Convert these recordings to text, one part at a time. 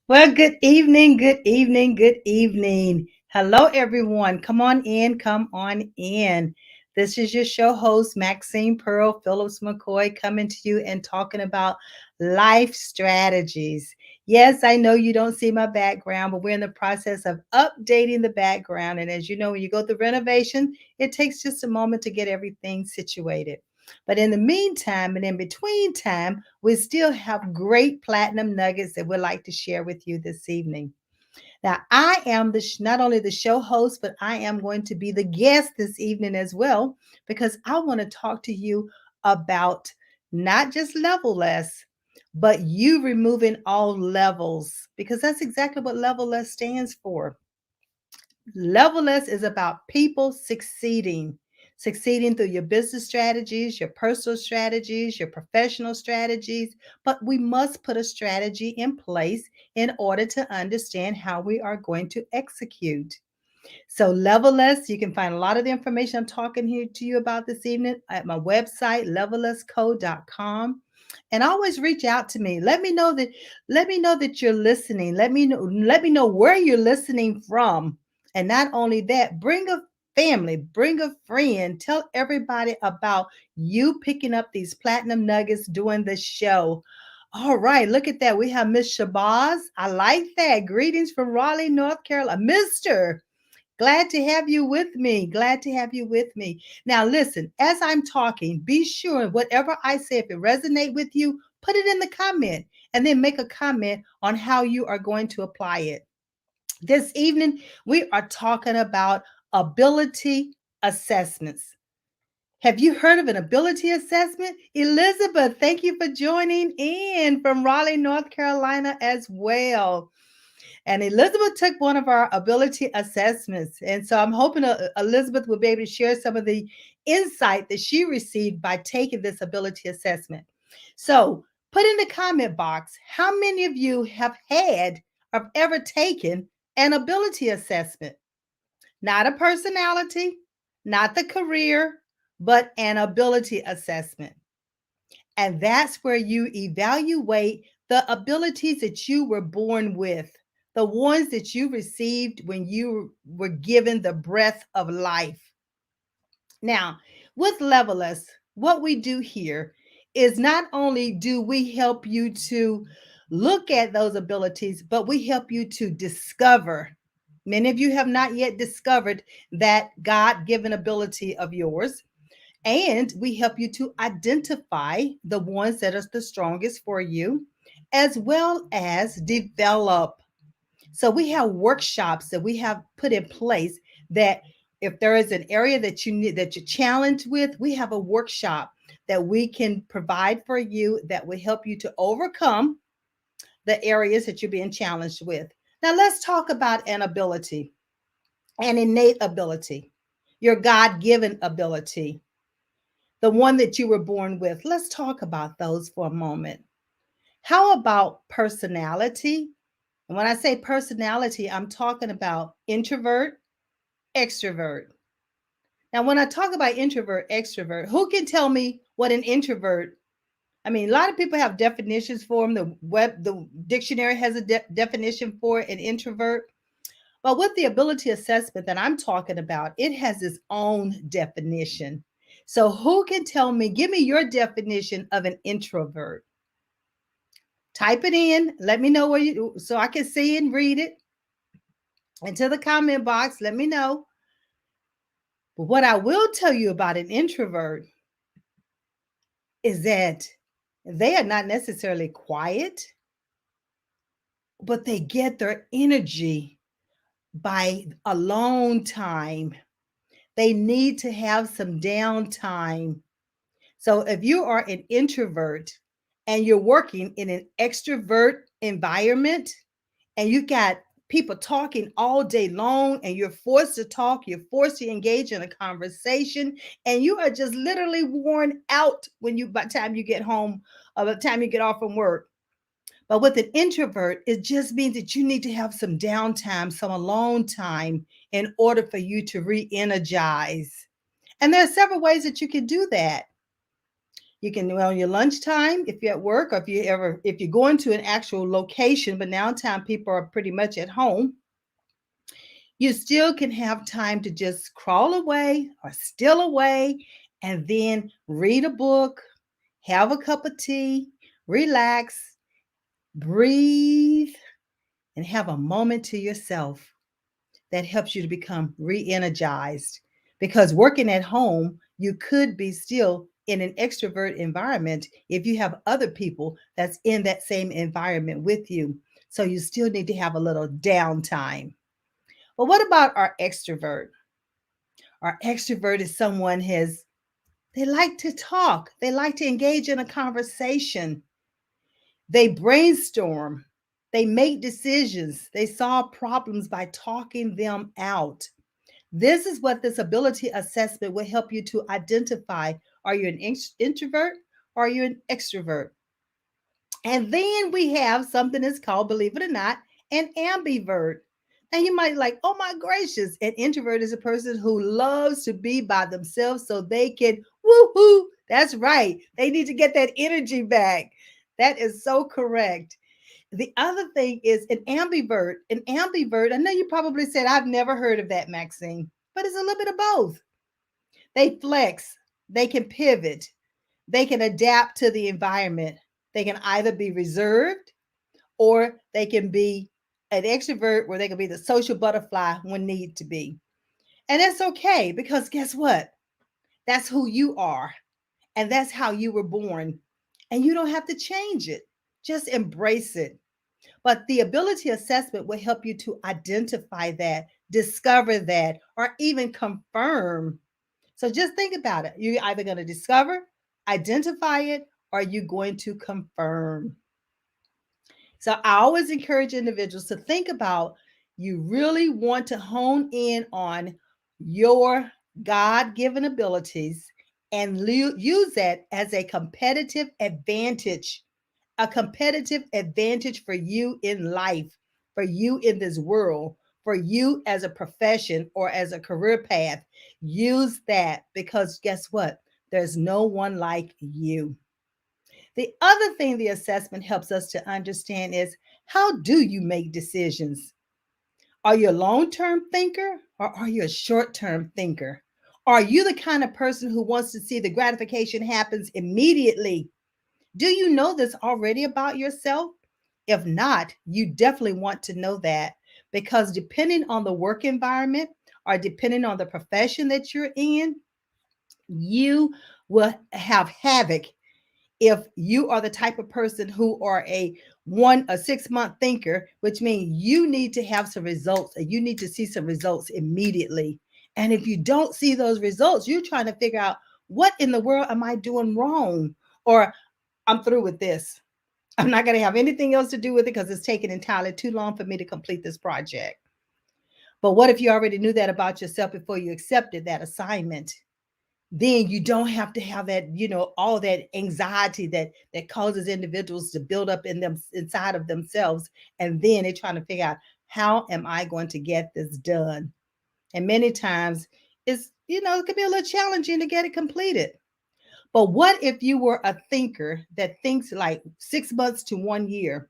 Well, good evening, good evening, good evening. Hello, everyone. Come on in, come on in. This is your show host, Maxine Phillips McKoy, coming to you and talking about life strategies. Yes, I know you don't see my background, but we're in the process of updating the background. And as you know, when you go through renovation, it takes just a moment to get everything situated. But in the meantime and in between time, we still have great platinum nuggets that we'd like to share with you this evening. Now, I am not only the show host, but I am going to be the guest this evening as well, because I want to talk to you about not just level less, but you removing all levels, because that's exactly what level less stands for. Levelless is about people succeeding through your business strategies, your personal strategies, your professional strategies. But we must put a strategy in place in order to understand how we are going to execute. So, Levelless, you can find a lot of the information I'm talking here to you about this evening at my website, levellessco.com. And always reach out to me. Let me know that you're listening. Let me know where you're listening from. And not only that, bring a family, bring a friend, tell everybody about you picking up these platinum nuggets during the show. All right, look at that. We have Miss Shabazz. I like that. Greetings from Raleigh, North Carolina. Mr. Glad to have you with me. Glad to have you with me. Now, listen, as I'm talking, be sure whatever I say, if it resonates with you, put it in the comment and then make a comment on how you are going to apply it. This evening, we are talking about ability assessments. Have you heard of an ability assessment? Elizabeth, thank you for joining in from Raleigh, North Carolina as well. And Elizabeth took one of our ability assessments. And so I'm hoping Elizabeth will be able to share some of the insight that she received by taking this ability assessment. So put in the comment box how many of you have had or ever taken an ability assessment? Not a personality, not the career, but an ability assessment. And that's where you evaluate the abilities that you were born with, the ones that you received when you were given the breath of life. Now, with Leveless, what we do here is not only do we help you to look at those abilities, but we help you to discover. Many of you have not yet discovered that God given ability of yours. And we help you to identify the ones that are the strongest for you, as well as develop. So we have workshops that we have put in place that if there is an area that you need that you're challenged with, we have a workshop that we can provide for you that will help you to overcome the areas that you're being challenged with. Now let's talk about an ability, an innate ability, your God-given ability, the one that you were born with. Let's talk about those for a moment. How about personality? And when I say personality, I'm talking about introvert, extrovert. Now, when I talk about introvert, extrovert, who can tell me what an introvert? I mean, a lot of people have definitions for them. The dictionary has a definition for an introvert. But with the ability assessment that I'm talking about, it has its own definition. So, who can tell me, give me your definition of an introvert? Type it in. Let me know where you, so I can see and read it. Into the comment box, let me know. But what I will tell you about an introvert is that they are not necessarily quiet, but they get their energy by alone time. They need to have some downtime. So if you are an introvert and you're working in an extrovert environment and you got people talking all day long and you're forced to talk, you're forced to engage in a conversation, and you are just literally worn out when you by the time you get home or by the time you get off from work. But with an introvert, it just means that you need to have some downtime, some alone time in order for you to re energize. And there are several ways that you can do that. You can on your lunchtime if you're at work, or if you're going to an actual location, but now time people are pretty much at home. You still can have time to just crawl away or steal away and then read a book, have a cup of tea, relax, breathe, and have a moment to yourself that helps you to become re energized. Because working at home, you could be still in an extrovert environment if you have other people that's in that same environment with you. So you still need to have a little downtime. But what about our extrovert? Our extrovert is someone has they like to talk. They like to engage in a conversation. They brainstorm. They make decisions. They solve problems by talking them out. This is what this ability assessment will help you to identify. Are you an introvert or are you an extrovert? And then we have something that's called, believe it or not, an ambivert. And you might like, oh my gracious, an introvert is a person who loves to be by themselves so they can woohoo. That's right. They need to get that energy back. That is so correct. The other thing is an ambivert. An ambivert, I know you probably said, I've never heard of that, Maxine, but it's a little bit of both. They flex, they can pivot, they can adapt to the environment. They can either be reserved or they can be an extrovert where they can be the social butterfly when need to be. And that's okay because guess what? That's who you are and that's how you were born. And you don't have to change it, just embrace it. But the ability assessment will help you to identify that, discover that, or even confirm. So just think about it. You're either going to discover, identify it, or you're going to confirm. So I always encourage individuals to think about you really want to hone in on your God given abilities and use that as a competitive advantage for you in life, for you in this world, for you as a profession or as a career path. Use that because guess what? There's no one like you. The other thing the assessment helps us to understand is how do you make decisions? Are you a long term thinker or are you a short term thinker? Are you the kind of person who wants to see the gratification happens immediately? Do you know this already about yourself? If not, you definitely want to know that because depending on the work environment or depending on the profession that you're in, you will have havoc if you are the type of person who are a 6 month thinker, which means you need to have some results and you need to see some results immediately. And if you don't see those results, you're trying to figure out what in the world am I doing wrong? Or I'm through with this. I'm not going to have anything else to do with it because it's taken entirely too long for me to complete this project. But what if you already knew that about yourself before you accepted that assignment? Then you don't have to have that, all that anxiety that causes individuals to build up in them inside of themselves. And then they're trying to figure out how am I going to get this done? And many times it could be a little challenging to get it completed. But what if you were a thinker that thinks like 6 months to 1 year,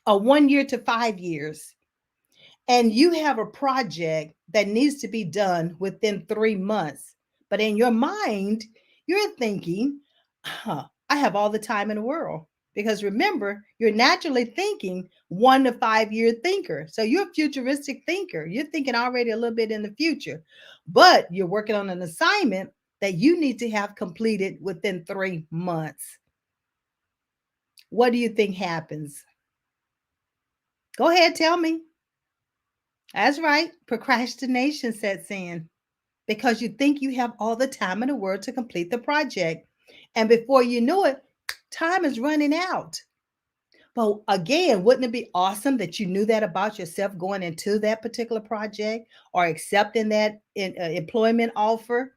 or 1 year to 5 years, and you have a project that needs to be done within 3 months, but in your mind, you're thinking, I have all the time in the world. Because remember, you're naturally thinking 1 to 5 year thinker. So you're a futuristic thinker. You're thinking already a little bit in the future, but you're working on an assignment that you need to have completed within 3 months. What do you think happens? Go ahead, tell me. That's right. Procrastination sets in because you think you have all the time in the world to complete the project. And before you know it, time is running out. But again, wouldn't it be awesome that you knew that about yourself going into that particular project or accepting that employment offer?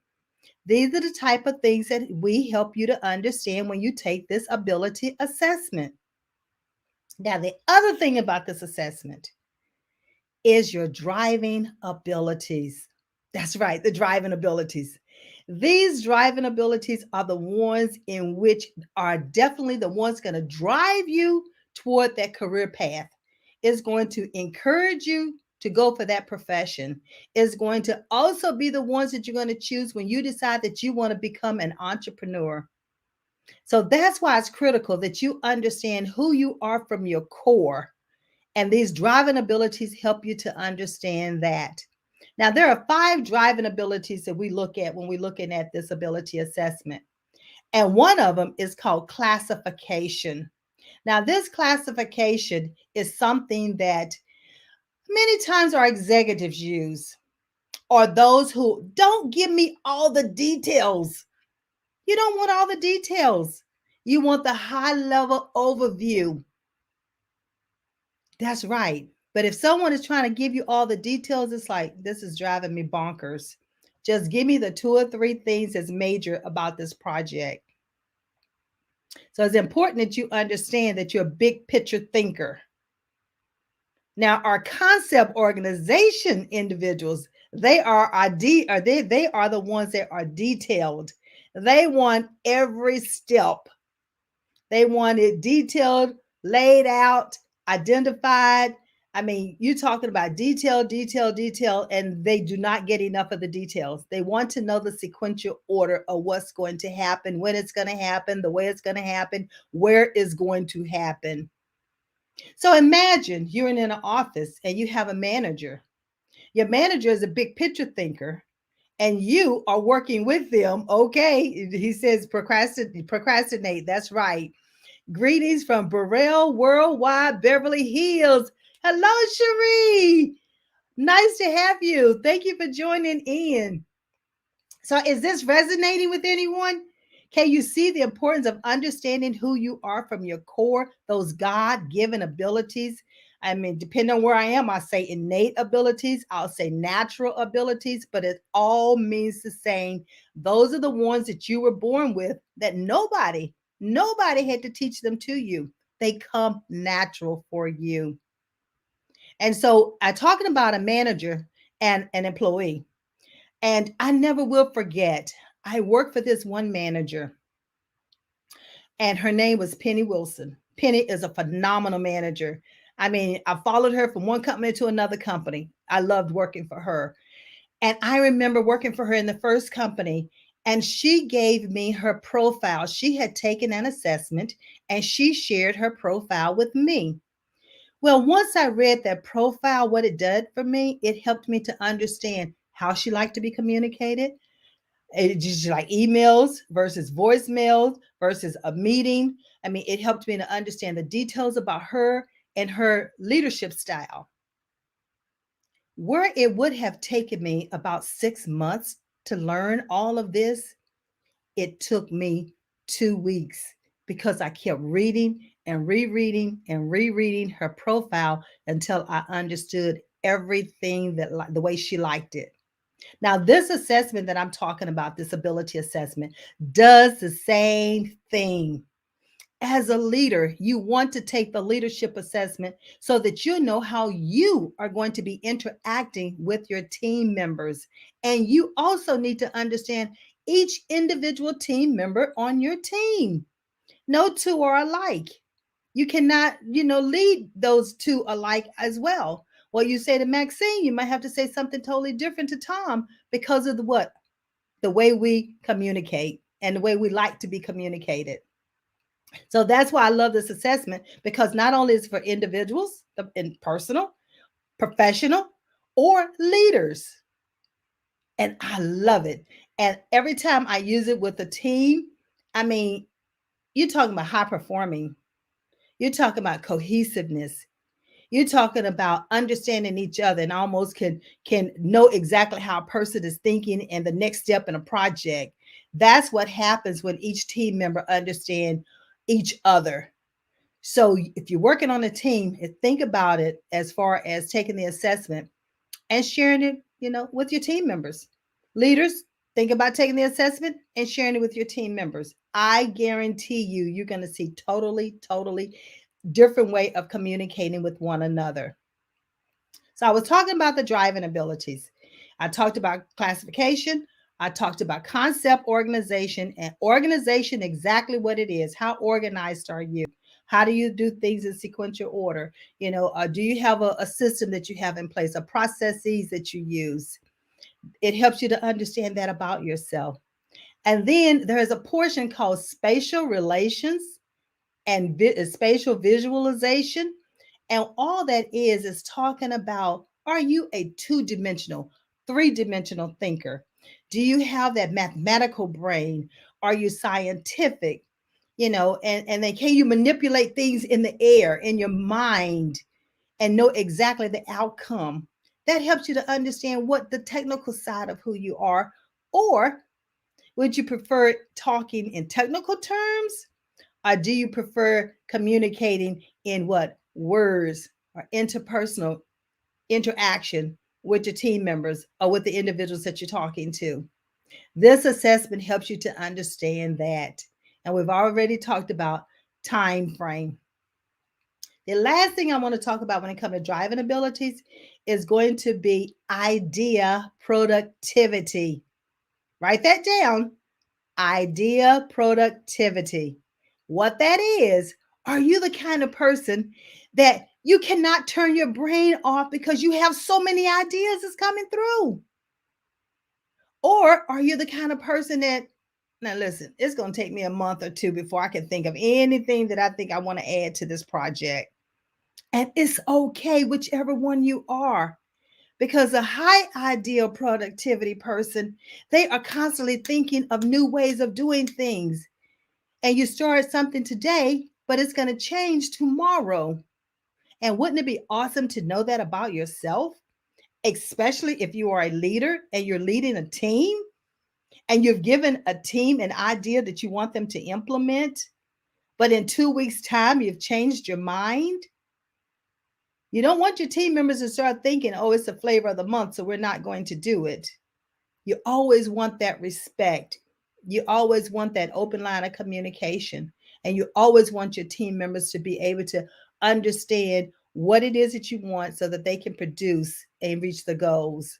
These are the type of things that we help you to understand when you take this ability assessment. Now, the other thing about this assessment is your driving abilities. That's right, the driving abilities. These driving abilities are the ones in which are definitely the ones going to drive you toward that career path. It's going to encourage you to go for that profession. It's going to also be the ones that you're going to choose when you decide that you want to become an entrepreneur. So that's why it's critical that you understand who you are from your core. And these driving abilities help you to understand that. Now, there are 5 driving abilities that we look at when we're looking at this ability assessment. And one of them is called classification. Now, this classification is something that many times our executives use, or those who don't give me all the details. You don't want all the details. You want the high level overview. That's right. But if someone is trying to give you all the details, it's like, this is driving me bonkers. Just give me the 2 or 3 things that's major about this project. So it's important that you understand that you're a big picture thinker. Now, our concept organization individuals, they are they are the ones that are detailed. They want every step. They want it detailed, laid out, identified. I mean, you're talking about detail, detail, detail, and they do not get enough of the details. They want to know the sequential order of what's going to happen, when it's going to happen, the way it's going to happen, where it's going to happen. So imagine you're in an office and you have a manager. Your manager is a big picture thinker, and you are working with them. Okay, he says procrastinate. That's right. Greetings from Burrell Worldwide, Beverly Hills. Hello, Cherie. Nice to have you. Thank you for joining in. So, is this resonating with anyone? Can you see the importance of understanding who you are from your core, those God given abilities? I mean, depending on where I am, I say innate abilities, I'll say natural abilities, but it all means the same. Those are the ones that you were born with that nobody had to teach them to you. They come natural for you. And so, I talking about a manager and an employee. And I never will forget, I worked for this one manager, and her name was Penny Wilson. Penny is a phenomenal manager. I mean, I followed her from one company to another company. I loved working for her. And I remember working for her in the first company, and she gave me her profile. She had taken an assessment and she shared her profile with me. Well, once I read that profile, what it did for me, it helped me to understand how she liked to be communicated. It's just like emails versus voicemails versus a meeting. I mean, it helped me to understand the details about her and her leadership style. Where it would have taken me about 6 months to learn all of this, it took me 2 weeks because I kept reading and rereading her profile until I understood everything that the way she liked it. Now, this assessment that I'm talking about, this ability assessment, does the same thing. As a leader, you want to take the leadership assessment so that you know how you are going to be interacting with your team members. And you also need to understand each individual team member on your team. No two are alike. You cannot, lead those two alike as well. What you say to Maxine, you might have to say something totally different to Tom because of the what? The way we communicate and the way we like to be communicated. So that's why I love this assessment, because not only is it for individuals, in personal, professional, or leaders. And I love it. And every time I use it with a team, I mean, you're talking about high performing. You're talking about cohesiveness. You're talking about understanding each other and almost can know exactly how a person is thinking and the next step in a project. That's what happens when each team member understand each other. So if you're working on a team, think about it as far as taking the assessment and sharing it, with your team members. Leaders, think about taking the assessment and sharing it with your team members. I guarantee you're going to see totally different way of communicating with one another. So I was talking about the driving abilities. I talked about classification, I talked about concept organization and organization, exactly what it is. How organized are you? How do you do things in sequential order? Do you have a system that you have in place, a processes that you use? It helps you to understand that about yourself. And then there is a portion called spatial relations and spatial visualization. And all that is talking about, are you a two-dimensional, three-dimensional thinker? Do you have that mathematical brain? Are you scientific? And then can you manipulate things in the air, in your mind, and know exactly the outcome? That helps you to understand what the technical side of who you are. Or would you prefer talking in technical terms? Or do you prefer communicating in what? Words or interpersonal interaction with your team members or with the individuals that you're talking to? This assessment helps you to understand that. And we've already talked about time frame. The last thing I want to talk about when it comes to driving abilities is going to be idea productivity. Write that down. Idea productivity. What that is, are you the kind of person that you cannot turn your brain off because you have so many ideas that's coming through? Or are you the kind of person that, now listen, it's going to take me a month or two before I can think of anything that I think I want to add to this project? And it's okay, whichever one you are, because a high ideal productivity person, they are constantly thinking of new ways of doing things. And you start something today, but it's going to change tomorrow. And wouldn't it be awesome to know that about yourself? Especially if you are a leader and you're leading a team and you've given a team an idea that you want them to implement, but in 2 weeks' time, you've changed your mind. You don't want your team members to start thinking, oh, it's the flavor of the month, so we're not going to do it. You always want that respect. You always want that open line of communication. And you always want your team members to be able to understand what it is that you want so that they can produce and reach the goals.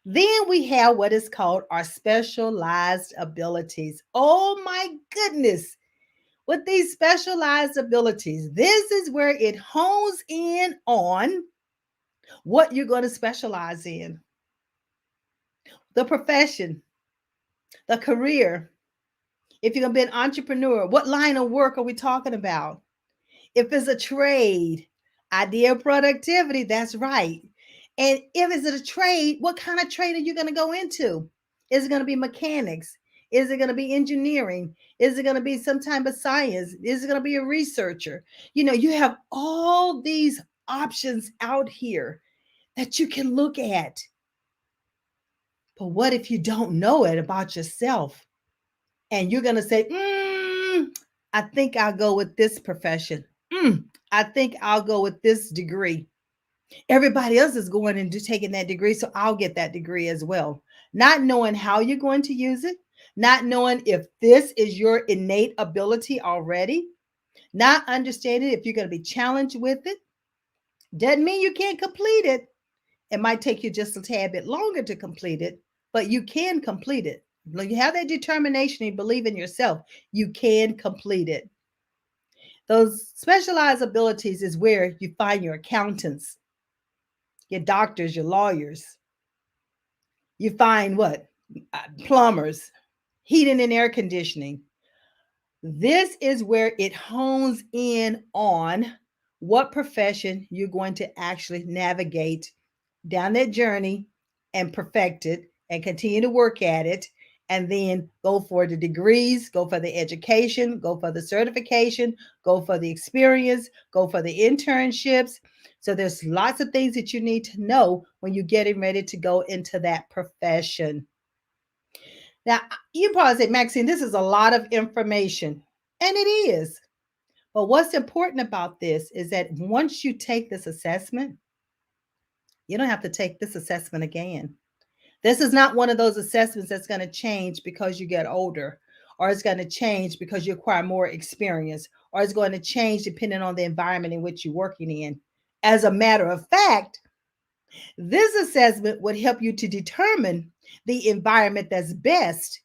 Then we have what is called our specialized abilities. Oh my goodness. With these specialized abilities, this is where it hones in on what you're going to specialize in, the profession, the career. If you're going to be an entrepreneur, what line of work are we talking about? If it's a trade, idea of productivity, that's right. And if it's a trade, what kind of trade are you going to go into? Is it going to be mechanics? Is it going to be engineering? Is it going to be some type of science? Is it going to be a researcher? You have all these options out here that you can look at. But what if you don't know it about yourself? And you're going to say, I think I'll go with this profession. I think I'll go with this degree. Everybody else is going and taking that degree, so I'll get that degree as well. Not knowing how you're going to use it, not knowing if this is your innate ability already, not understanding if you're going to be challenged with it. Doesn't mean you can't complete it. It might take you just a tad bit longer to complete it, but you can complete it. You have that determination and believe in yourself, you can complete it. Those specialized abilities is where you find your accountants, your doctors, your lawyers. You find what? Plumbers, heating and air conditioning. This is where it hones in on what profession you're going to actually navigate down that journey and perfect it and continue to work at it, and then go for the degrees, go for the education, go for the certification, go for the experience, go for the internships. So there's lots of things that you need to know when you're getting ready to go into that profession. Now, you probably say, Maxine, this is a lot of information. And it is. But what's important about this is that once you take this assessment, you don't have to take this assessment again. This is not one of those assessments that's going to change because you get older, or it's going to change because you acquire more experience, or it's going to change depending on the environment in which you're working in. As a matter of fact, this assessment would help you to determine the environment that's best,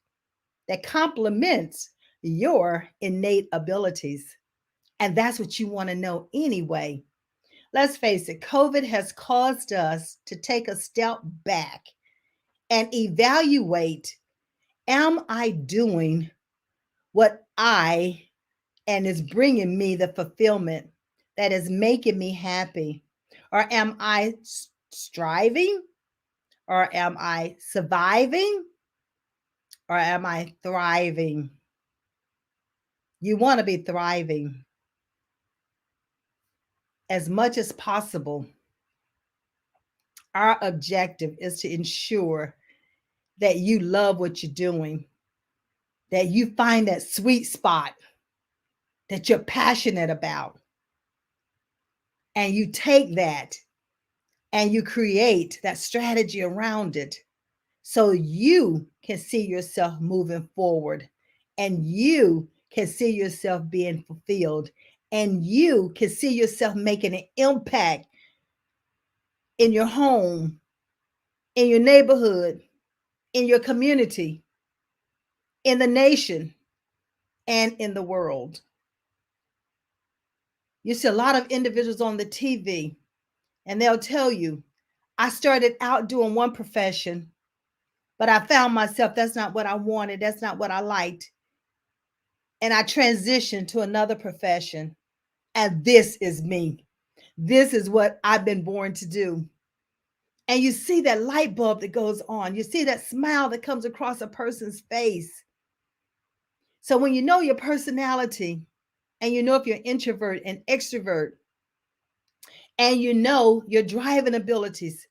that complements your innate abilities. And that's what you want to know anyway. Let's face it, COVID has caused us to take a step back and evaluate, am I doing what I and is bringing me the fulfillment that is making me happy? Or am I striving? Or am I surviving? Or am I thriving? You want to be thriving as much as possible. Our objective is to ensure that you love what you're doing, that you find that sweet spot that you're passionate about, and you take that and you create that strategy around it so you can see yourself moving forward, and you can see yourself being fulfilled, and you can see yourself making an impact in your home, in your neighborhood, in your community, in the nation, and in the world. You see a lot of individuals on the TV, and they'll tell you, I started out doing one profession, but I found myself, that's not what I wanted, that's not what I liked. And I transitioned to another profession, and this is me. This is what I've been born to do. And you see that light bulb that goes on. You see that smile that comes across a person's face. So when you know your personality, and you know if you're introvert and extrovert, and you know your driving abilities,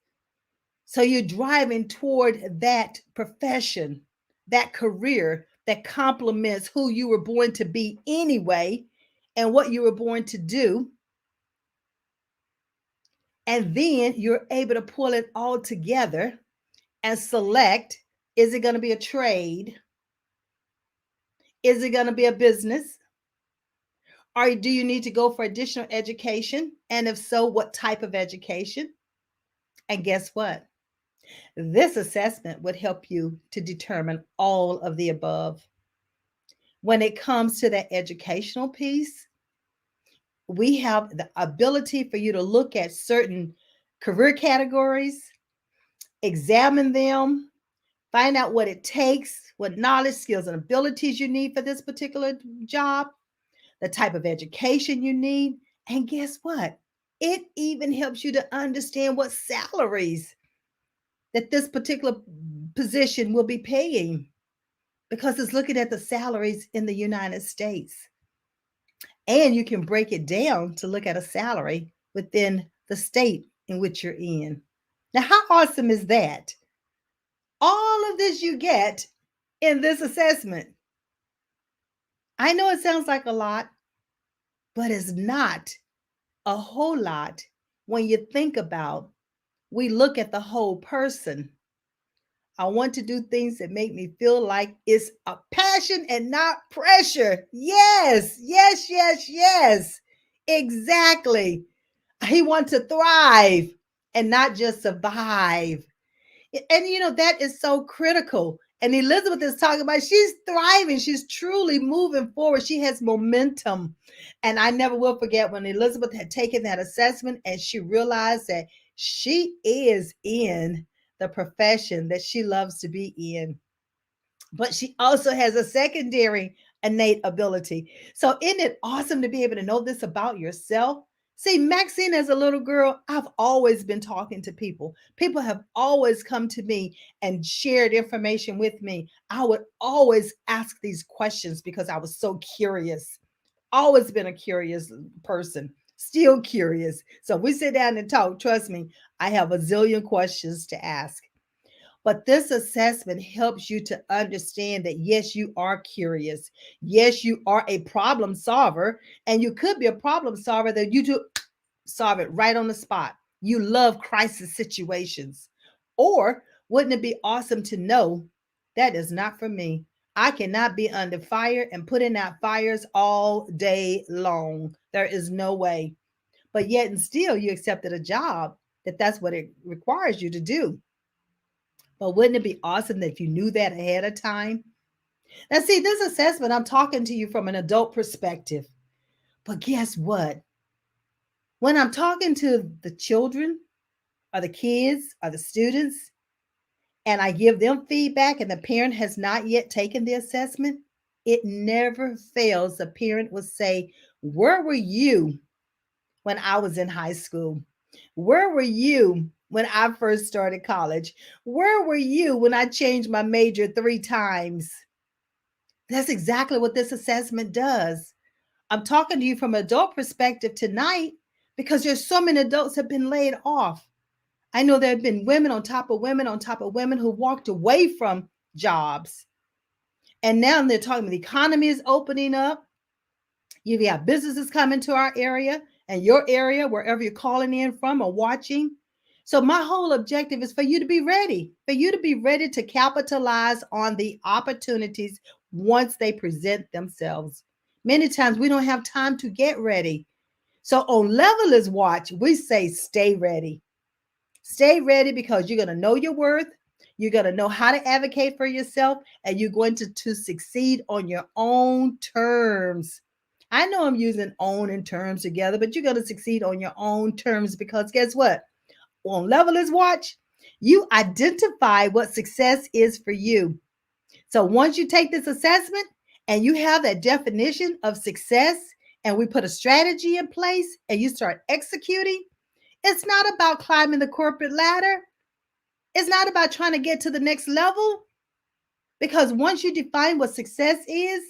so you're driving toward that profession, that career that complements who you were born to be anyway, and what you were born to do. And then you're able to pull it all together and select, is it going to be a trade? Is it going to be a business? Or do you need to go for additional education? And if so, what type of education? And guess what? This assessment would help you to determine all of the above. When it comes to that educational piece, we have the ability for you to look at certain career categories, examine them, find out what it takes, what knowledge, skills, and abilities you need for this particular job, the type of education you need. And guess what? It even helps you to understand what salaries that this particular position will be paying, because it's looking at the salaries in the United States. And you can break it down to look at a salary within the state in which you're in. Now, how awesome is that? All of this you get in this assessment. I know it sounds like a lot, but it's not a whole lot when you think about, we look at the whole person. I want to do things that make me feel like it's a passion and not pressure. Yes, yes, yes, yes. Exactly. He wants to thrive and not just survive. And that is so critical. And Elizabeth is talking about, she's thriving. She's truly moving forward. She has momentum. And I never will forget when Elizabeth had taken that assessment and she realized that she is in the profession that she loves to be in. But she also has a secondary innate ability. So isn't it awesome to be able to know this about yourself? See, Maxine, as a little girl, I've always been talking to people. People have always come to me and shared information with me. I would always ask these questions because I was so curious. Always been a curious person, still curious. So we sit down and talk. Trust me, I have a zillion questions to ask. But this assessment helps you to understand that, yes, you are curious. Yes, you are a problem solver. And you could be a problem solver that you do solve it right on the spot. You love crisis situations. Or wouldn't it be awesome to know that is not for me? I cannot be under fire and putting out fires all day long. There is no way. But yet and still you accepted a job that's what it requires you to do. But wouldn't it be awesome that you knew that ahead of time? Now, see, this assessment, I'm talking to you from an adult perspective. But guess what? When I'm talking to the children or the kids or the students, and I give them feedback and the parent has not yet taken the assessment, it never fails. The parent will say, "Where were you when I was in high school? Where were you when I first started college? Where were you when I changed my major 3 times?" That's exactly what this assessment does. I'm talking to you from an adult perspective tonight because there's so many adults have been laid off. I know there have been women on top of women on top of women who walked away from jobs. And now they're talking the economy is opening up. You've got businesses coming to our area and your area, wherever you're calling in from or watching. So, my whole objective is for you to be ready, for you to be ready to capitalize on the opportunities once they present themselves. Many times we don't have time to get ready. So, on Levelers Watch, we say stay ready. Stay ready because you're going to know your worth. You're going to know how to advocate for yourself, and you're going to succeed on your own terms. I know I'm using own and terms together, but you're going to succeed on your own terms because guess what? On Levelers Watch, you identify what success is for you. So once you take this assessment and you have that definition of success, and we put a strategy in place and you start executing, it's not about climbing the corporate ladder. It's not about trying to get to the next level because once you define what success is,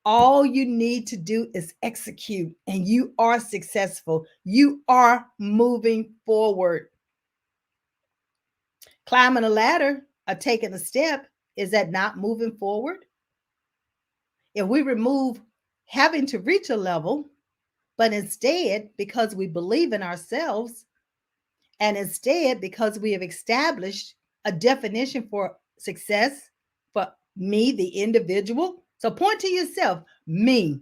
all you need to do is execute and you are successful. You are moving forward. Climbing a ladder or taking a step, is that not moving forward? If we remove having to reach a level, but instead, because we believe in ourselves, and instead, because we have established a definition for success for me, the individual. So point to yourself, me.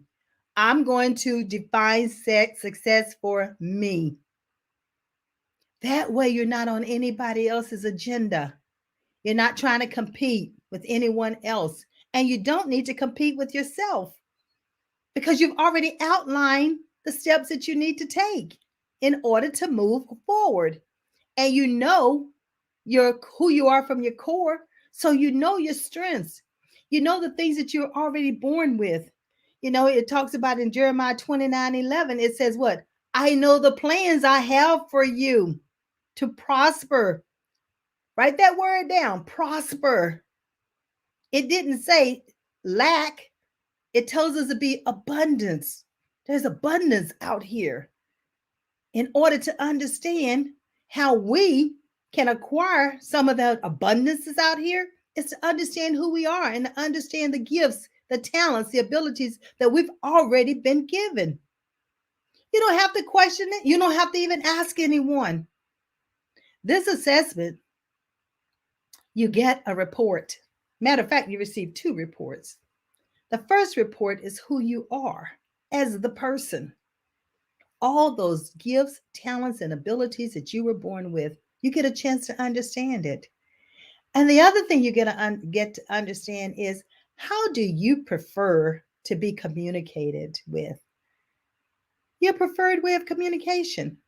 I'm going to define success for me. That way, you're not on anybody else's agenda. You're not trying to compete with anyone else. And you don't need to compete with yourself because you've already outlined the steps that you need to take in order to move forward. And you know your who you are from your core, so you know your strengths. You know the things that you're already born with. You know, it talks about in Jeremiah 29:11, it says what? I know the plans I have for you to prosper. Write that word down, prosper. It didn't say lack. It tells us to be abundance. There's abundance out here. In order to understand how we can acquire some of the abundances out here, is to understand who we are and to understand the gifts, the talents, the abilities that we've already been given. You don't have to question it. You don't have to even ask anyone. This assessment, you get a report. Matter of fact, you receive 2 reports. The first report is who you are as the person. All those gifts, talents, and abilities that you were born with, you get a chance to understand it. And the other thing you get to understand is how do you prefer to be communicated with? Your preferred way of communication.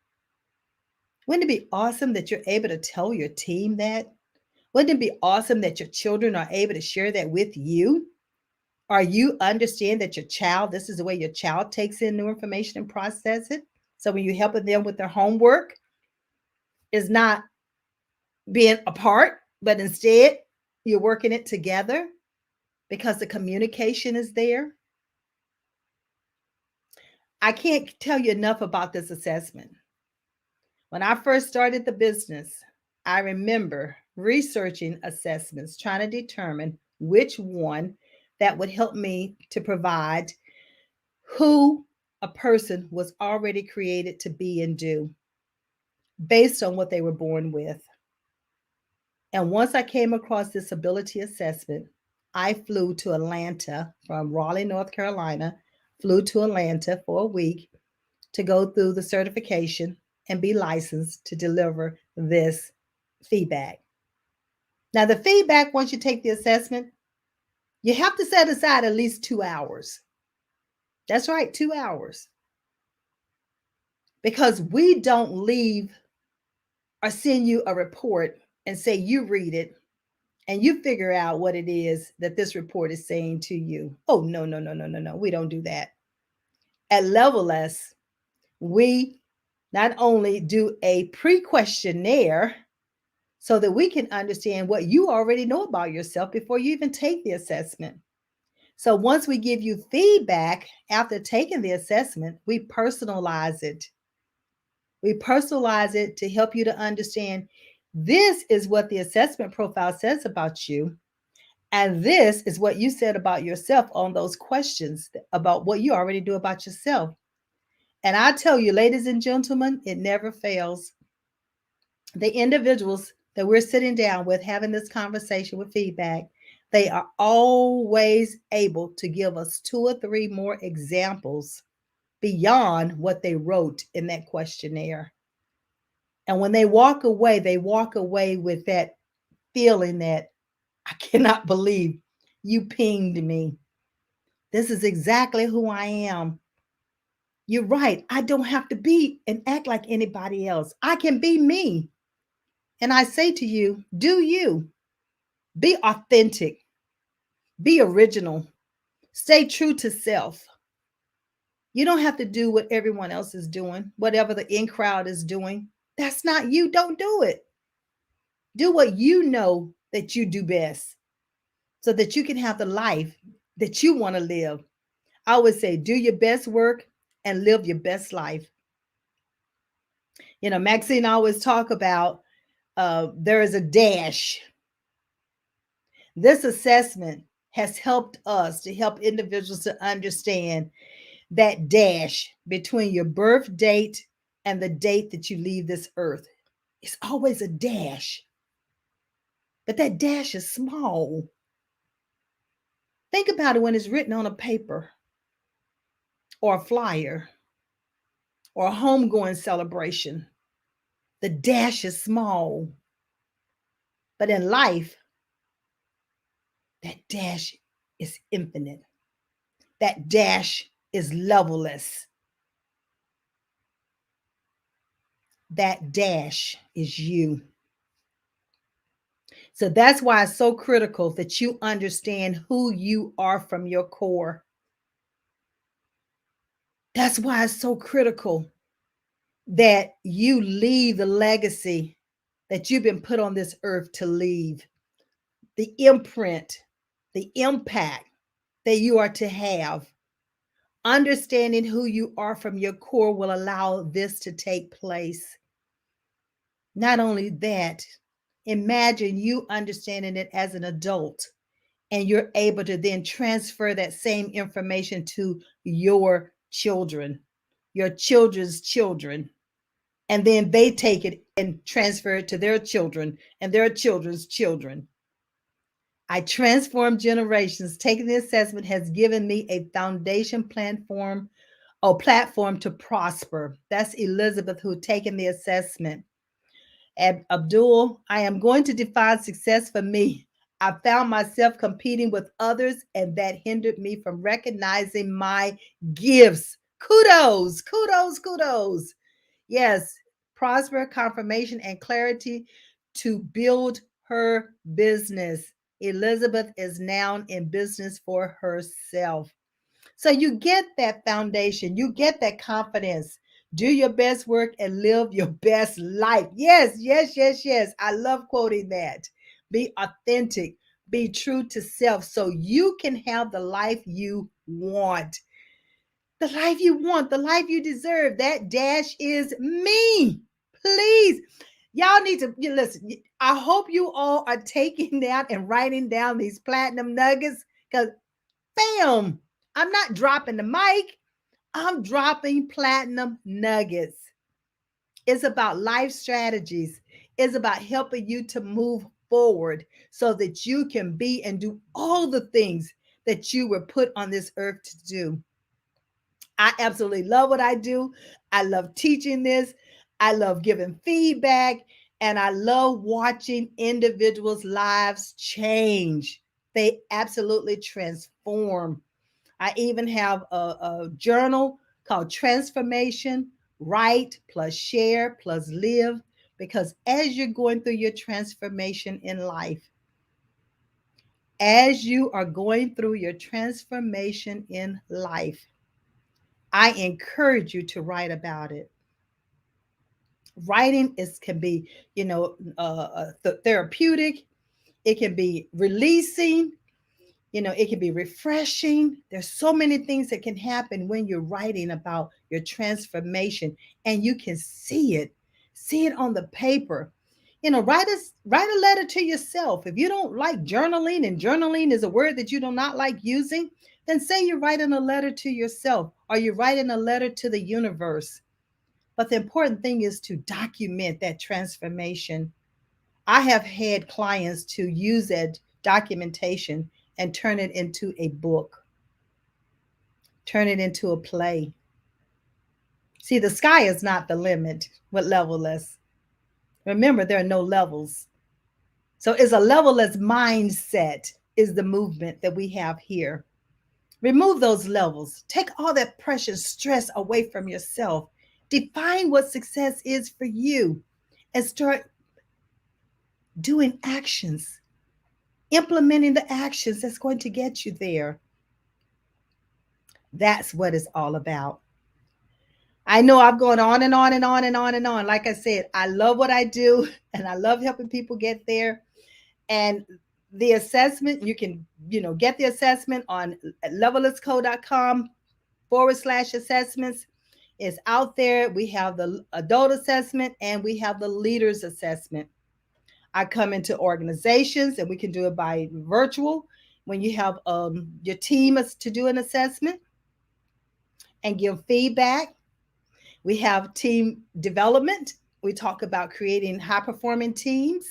Wouldn't it be awesome that you're able to tell your team that? Wouldn't it be awesome that your children are able to share that with you? Or you understand that your child, this is the way your child takes in new information and process it. So when you're helping them with their homework, is not being apart, but instead you're working it together because the communication is there. I can't tell you enough about this assessment. When I first started the business, I remember researching assessments, trying to determine which one that would help me to provide who a person was already created to be and do based on what they were born with. And once I came across this ability assessment, I flew to Atlanta from Raleigh, North Carolina, flew to Atlanta for a week to go through the certification and be licensed to deliver this feedback. Now, the feedback, once you take the assessment, you have to set aside at least 2 hours. That's right, 2 hours. Because we don't leave or send you a report and say you read it and you figure out what it is that this report is saying to you. Oh, no, no, no, no, no, no. We don't do that. At Level S, we not only do a pre questionnaire so that we can understand what you already know about yourself before you even take the assessment. So once we give you feedback after taking the assessment, we personalize it. We personalize it to help you to understand this is what the assessment profile says about you. And this is what you said about yourself on those questions about what you already do about yourself. And I tell you, ladies and gentlemen, it never fails. The individuals that we're sitting down with having this conversation with feedback, they are always able to give us 2 or 3 more examples beyond what they wrote in that questionnaire. And when they walk away with that feeling that I cannot believe you pinged me. This is exactly who I am. You're right. I don't have to be and act like anybody else. I can be me. And I say to you, do you. Be authentic, be original, stay true to self. You don't have to do what everyone else is doing, whatever the in crowd is doing. That's not you. Don't do it. Do what you know that you do best so that you can have the life that you want to live. I always say, do your best work and live your best life. You know, Maxine always talk about there is a dash. This assessment has helped us to help individuals to understand that dash between your birth date and the date that you leave this earth. It's always a dash, but that dash is small. Think about it when it's written on a paper or a flyer or a homegoing celebration. The dash is small, but in life, that dash is infinite. That dash is levelless. That dash is you. So that's why it's so critical that you understand who you are from your core. That's why it's so critical that you leave the legacy that you've been put on this earth to leave, the imprint, the impact that you are to have. Understanding who you are from your core will allow this to take place. Not only that, imagine you understanding it as an adult and you're able to then transfer that same information to your children, your children's children, and then they take it and transfer it to their children and their children's children. I transform generations. Taking the assessment has given me a foundation platform to prosper. That's Elizabeth who taken the assessment. Abdul, I am going to define success for me. I found myself competing with others, and that hindered me from recognizing my gifts. Kudos, kudos, kudos. Yes, prosper, confirmation, and clarity to build her business. Elizabeth is now in business for herself. So you get that foundation, you get that confidence. Do your best work and live your best life. Yes, yes, yes, yes. I love quoting that. Be authentic, be true to self so you can have the life you want. The life you want, the life you deserve. That dash is me. Please. Y'all need to listen. I hope you all are taking down and writing down these platinum nuggets because bam, I'm not dropping the mic. I'm dropping platinum nuggets. It's about life strategies. It's about helping you to move forward so that you can be and do all the things that you were put on this earth to do. I absolutely love what I do. I love teaching this. I love giving feedback. And I love watching individuals' lives change. They absolutely transform. I even have a journal called Transformation Write plus Share plus Live, because as you're going through your transformation in life, as you are going through your transformation in life, I encourage you to write about it. Writing is can be, therapeutic. It can be releasing. It can be refreshing. There's so many things that can happen when you're writing about your transformation, and you can see it on the paper. Write a letter to yourself. If you don't like journaling, and journaling is a word that you do not like using, then say you're writing a letter to yourself, or you're writing a letter to the universe. But the important thing is to document that transformation. I have had clients to use that documentation and turn it into a book, turn it into a play. See, the sky is not the limit with levelless. Remember, there are no levels. So it's a levelless mindset is the movement that we have here. Remove those levels. Take all that precious stress away from yourself. Define what success is for you and start doing actions, implementing the actions that's going to get you there. That's what it's all about. I know I've gone on and on and on and on and on. Like I said, I love what I do and I love helping people get there. And the assessment, you can, get the assessment on levellessco.com/assessments. It's out there. We have the adult assessment and we have the leaders assessment. I come into organizations and we can do it by virtual when you have your team is to do an assessment and give feedback. We have team development. We talk about creating high performing teams.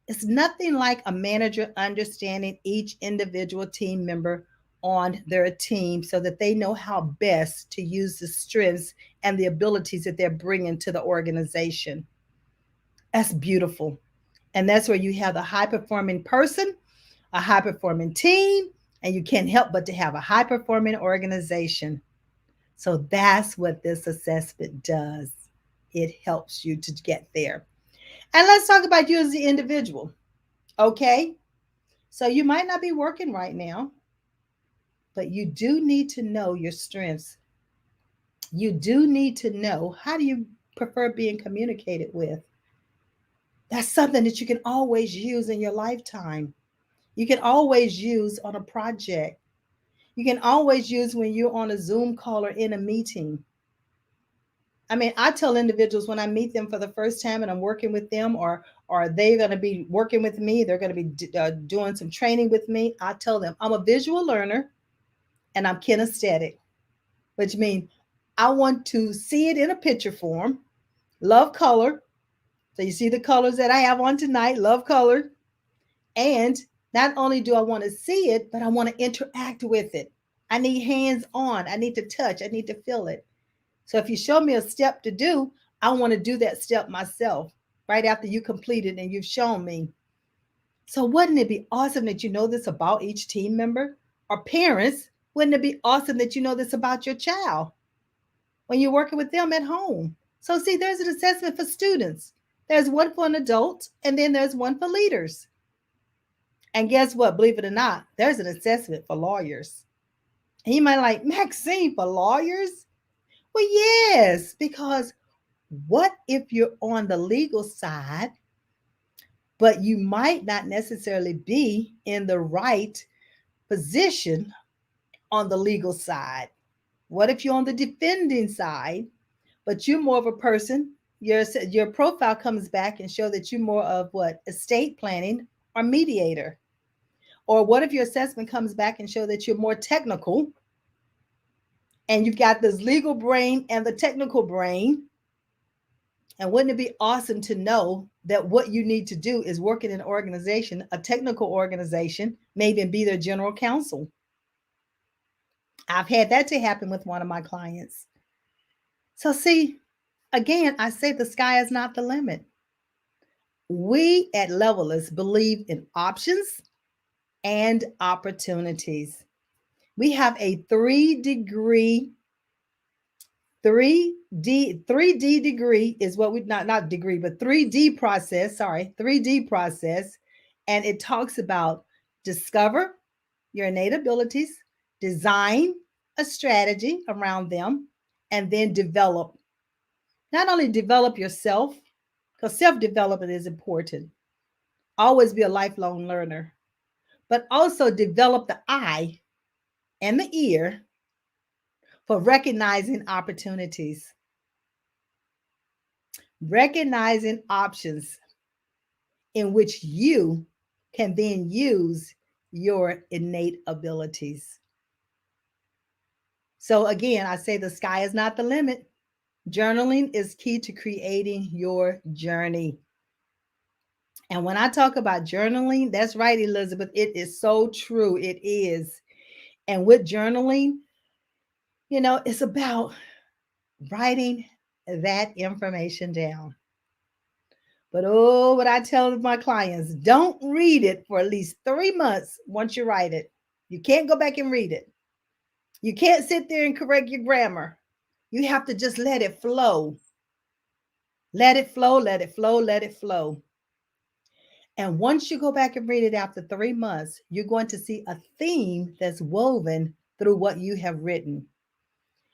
It's nothing like a manager understanding each individual team member on their team so that they know how best to use the strengths and the abilities that they're bringing to the organization. That's beautiful. And that's where you have a high performing person, a high performing team, and you can't help but to have a high performing organization. So that's what this assessment does. It helps you to get there. And let's talk about you as the individual. Okay. So you might not be working right now, but you do need to know your strengths. You do need to know, how do you prefer being communicated with? That's something that you can always use in your lifetime. You can always use on a project. You can always use when you're on a Zoom call or in a meeting. I mean, I tell individuals when I meet them for the first time and I'm working with them, or they're going to be working with me, they're going to be doing some training with me. I tell them I'm a visual learner and I'm kinesthetic, which means I want to see it in a picture form. Love color. So you see the colors that I have on tonight, love color. And not only do I want to see it, but I want to interact with it. I need hands on. I need to touch. I need to feel it. So if you show me a step to do, I want to do that step myself right after you complete it and you've shown me. So wouldn't it be awesome that you know this about each team member? Or parents, wouldn't it be awesome that you know this about your child when you're working with them at home? So see, there's an assessment for students. There's one for an adult, and then there's one for leaders. And guess what? Believe it or not, there's an assessment for lawyers. And you might like, Maxine, for lawyers? Well, yes, because what if you're on the legal side, but you might not necessarily be in the right position on the legal side? What if you're on the defending side, but you're more of a person, your profile comes back and show that you're more of what? Estate planning or mediator? Or what if your assessment comes back and show that you're more technical and you've got this legal brain and the technical brain? And wouldn't it be awesome to know that what you need to do is work in an organization, a technical organization, maybe be their general counsel? I've had that to happen with one of my clients. So, see, again, I say the sky is not the limit. We at Levelist believe in options and opportunities. We have a 3D degree is what we not degree, but 3D process, sorry, 3D process. And it talks about discover your innate abilities, design a strategy around them, and then develop. Not only develop yourself, because self-development is important. Always be a lifelong learner, but also develop the eye and the ear for recognizing opportunities, recognizing options in which you can then use your innate abilities. So, again, I say the sky is not the limit. Journaling is key to creating your journey. And when I talk about journaling, that's right, Elizabeth. It is so true. It is. And with journaling, it's about writing that information down. But oh, what I tell my clients, don't read it for at least 3 months once you write it. You can't go back and read it. You can't sit there and correct your grammar. You have to just let it flow. Let it flow, let it flow, let it flow. And once you go back and read it after 3 months, you're going to see a theme that's woven through what you have written.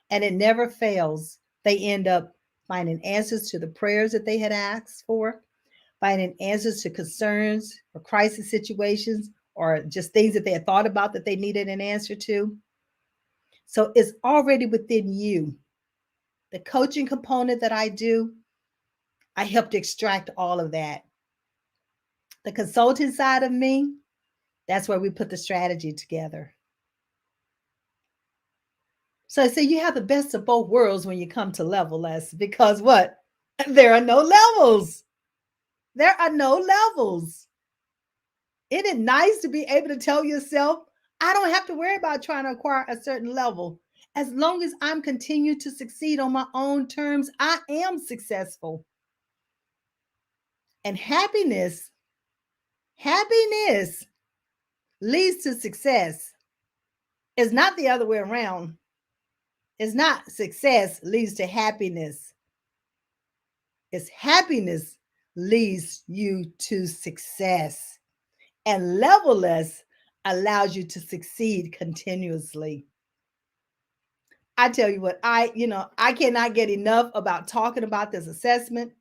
And it never fails. They end up finding answers to the prayers that they had asked for, finding answers to concerns or crisis situations, or just things that they had thought about that they needed an answer to. So it's already within you. The coaching component that I do, I help to extract all of that. The consulting side of me, that's where we put the strategy together. So see, you have the best of both worlds when you come to Levelist, because what? There are no levels. There are no levels. Isn't it nice to be able to tell yourself, I don't have to worry about trying to acquire a certain level. As long as I'm continuing to succeed on my own terms, I am successful. And happiness leads to success. It's not the other way around. It's not success leads to happiness. It's happiness leads you to success. And Levelist allows you to succeed continuously. I tell you what, I cannot get enough about talking about this assessment.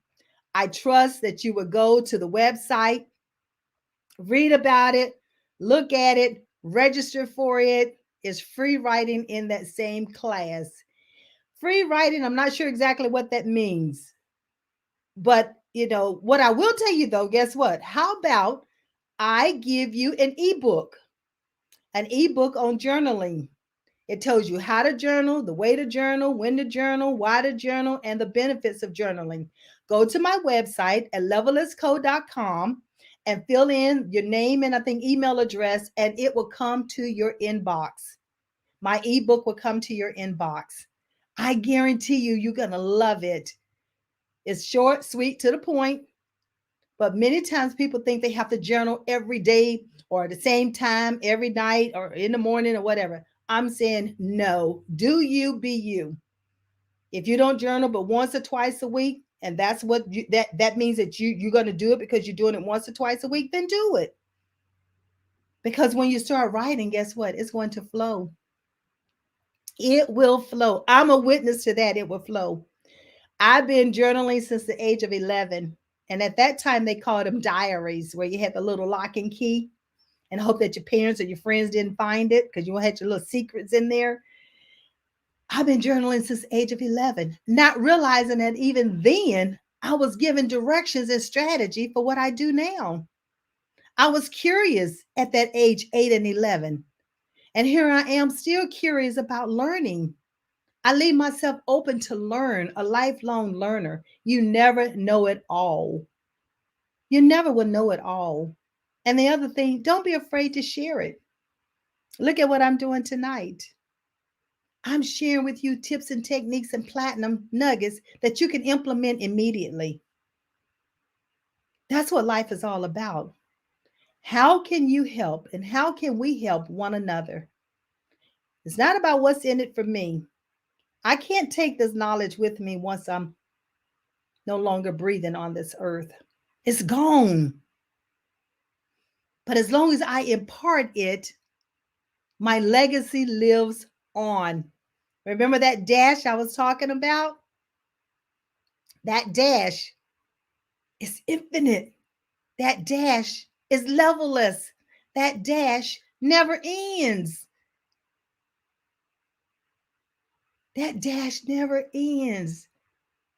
I trust that you would go to the website, read about it, look at it, register for it. It's free writing in that same class. Free writing, I'm not sure exactly what that means. But, what I will tell you though, guess what? How about I give you an ebook on journaling? It tells you how to journal, the way to journal, when to journal, why to journal, and the benefits of journaling. Go to my website at levelistco.com and fill in your name and I think email address, and it will come to your inbox. My ebook will come to your inbox. I guarantee you, you're going to love it. It's short, sweet, to the point. But many times people think they have to journal every day or at the same time every night or in the morning or whatever. I'm saying no. Do you, be you. If you don't journal but once or twice a week, and that's what that means that you're going to do it because you're doing it once or twice a week, then do it. Because when you start writing, guess what? It's going to flow. It will flow. I'm a witness to that. It will flow. I've been journaling since the age of 11. And at that time, they called them diaries, where you had the little lock and key and hope that your parents or your friends didn't find it because you had your little secrets in there. I've been journaling since the age of 11, not realizing that even then I was given directions and strategy for what I do now. I was curious at that age, 8 and 11. And here I am still curious about learning. I leave myself open to learn, a lifelong learner. You never know it all. You never will know it all. And the other thing, don't be afraid to share it. Look at what I'm doing tonight. I'm sharing with you tips and techniques and platinum nuggets that you can implement immediately. That's what life is all about. How can you help and how can we help one another? It's not about what's in it for me. I can't take this knowledge with me once I'm no longer breathing on this earth. It's gone. But as long as I impart it, my legacy lives on. Remember that dash I was talking about? That dash is infinite. That dash is levelless. That dash never ends. That dash never ends.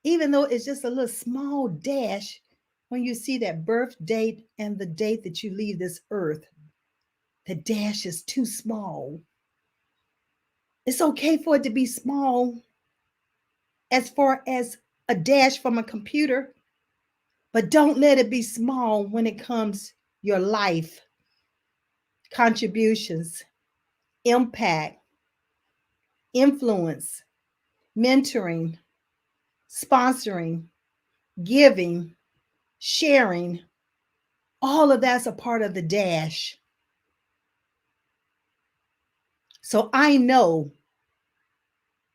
Even though it's just a little small dash, when you see that birth date and the date that you leave this earth, the dash is too small. It's okay for it to be small as far as a dash from a computer, but don't let it be small when it comes your life, contributions, impact, influence, mentoring, sponsoring, giving, sharing. All of that's a part of the dash. So I know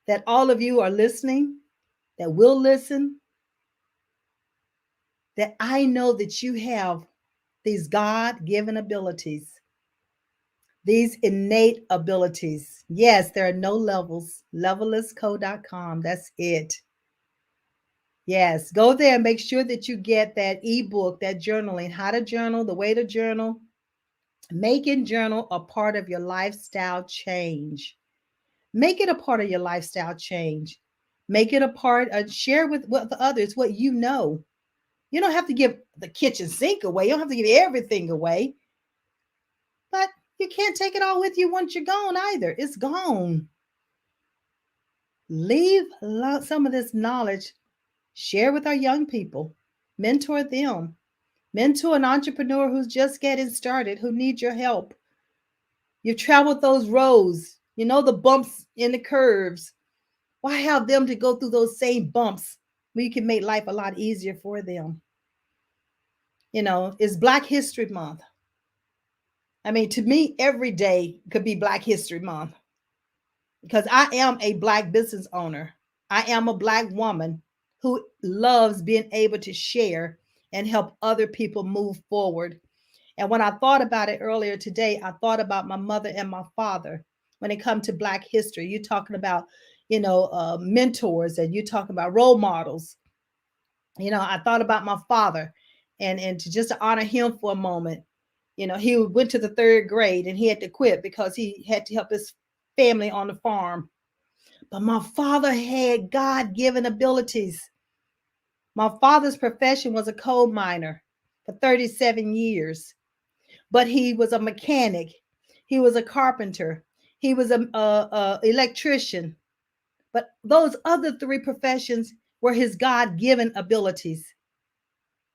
that all of you are listening, that will listen, that I know that you have these God given abilities, these innate abilities. Yes, there are no levels. Levellessco.com. That's it. Yes, go there and make sure that you get that ebook, that journaling, how to journal, the way to journal. Making journal a part of your lifestyle change. Make it a part of your lifestyle change. Make it a part of, share with others what you know. You don't have to give the kitchen sink away. You don't have to give everything away. But you can't take it all with you once you're gone either. It's gone. Leave some of this knowledge. Share with our young people. Mentor them. Mentor an entrepreneur who's just getting started, who needs your help. You've traveled those roads. You know the bumps in the curves. Why have them to go through those same bumps when you can make life a lot easier for them? You know, it's Black History Month. I mean, to me, every day could be Black History Month because I am a Black business owner. I am a Black woman who loves being able to share and help other people move forward. And when I thought about it earlier today, I thought about my mother and my father. When it comes to Black history, you're talking about, mentors, and you're talking about role models. I thought about my father, and to just to honor him for a moment. He went to the third grade and he had to quit because he had to help his family on the farm. But my father had God-given abilities. My father's profession was a coal miner for 37 years, but he was a mechanic. He was a carpenter. He was a electrician. But those other three professions were his God-given abilities.